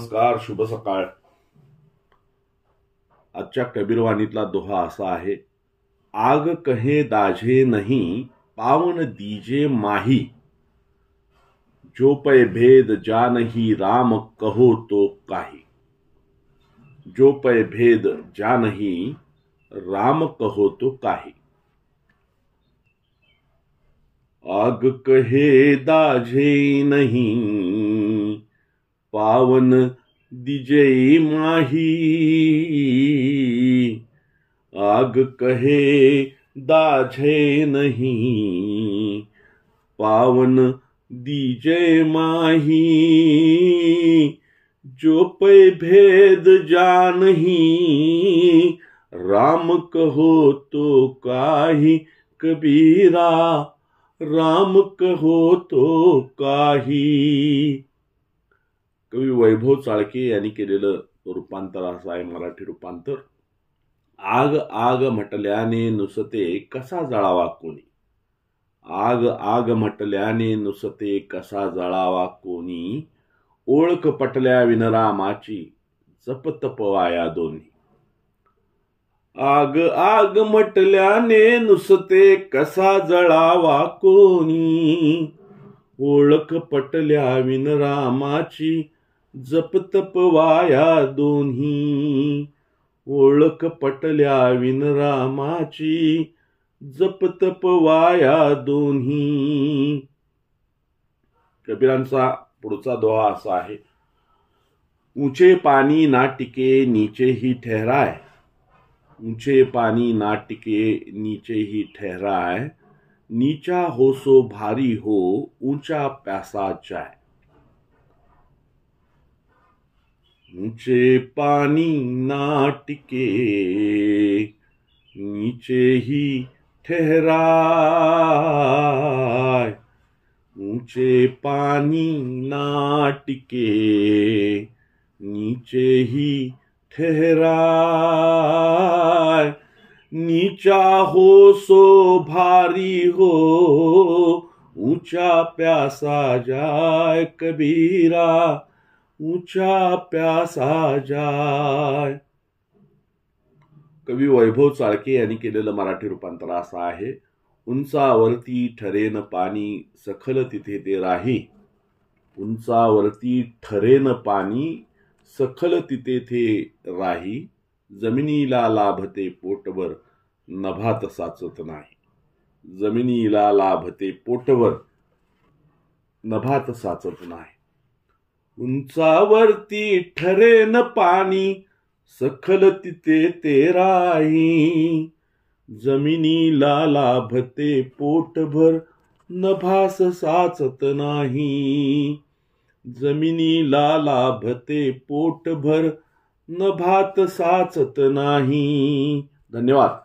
नमस्कार, शुभ सकाळ। आजच्या कबीरवाणीतला दोहा असा आहे, आग कहे दाझे नहीं पावन दीजे माही, जो पै भेद जानही राम कहो तो काही। जो पै भेद जानही राम कहो तो काही। आग कहे दाझे नहीं पावन दीजे माही, आग कहे दाझे नहीं पावन दीजे माही, जो पै भेद जानही राम कहो तो काही। कबीरा राम कहो तो काही। कवी वैभव चाळके यांनी केलेलं रूपांतर असं आहे, मराठी रूपांतर। आग आग म्हटल्याने नुसते कसा जळावा कोणी, आग आग म्हटल्याने नुसते कसा जळावा कोणी, ओळख पटल्या विनरामाची जप तप वाया दोन्ही। आग आग म्हटल्याने नुसते कसा जळावा कोणी, ओळख पटल्या विनरामाची जप तप वाया दोन्ही। ओळख पटल्या विनरामाची जप तप वाया दोन्ही। कबीरांचा पुढचा दोहा असा आहे, ऊंचे पानी ना टिके नीचे ही ठहराए, ऊंचे पानी ना टिके नीचे ही ठहराए, नीचा हो सो भारी हो ऊंचा प्यासा जाए। ऊंचे पानी ना टिके नीचे ही ठहराए, ऊंचे पानी ना टिके नीचे ही ठहराए, नीचा हो सो भारी हो ऊंचा प्यासा जाए। कबीरा ऊंचा प्यासा जाए। कवी वैभव चाळके यांनी केलेलं मराठी रूपांतर असं आहे, उंचावरती ठरेन पाणी सखल तिथे ते राही, उंचावरती ठरेन पाणी सखल तिथे ते राही, जमिनीला लाभते पोटभर नभात साचत नाही। जमिनीला लाभते पोटभर नभात साचत नाही। उंचावरती ठरेन पाणी सखल तिथे ते राही, जमिनीला लाभते पोटभर नभास साचत नाही। जमिनीला लाभते पोटभर नभात साचत नाही। धन्यवाद।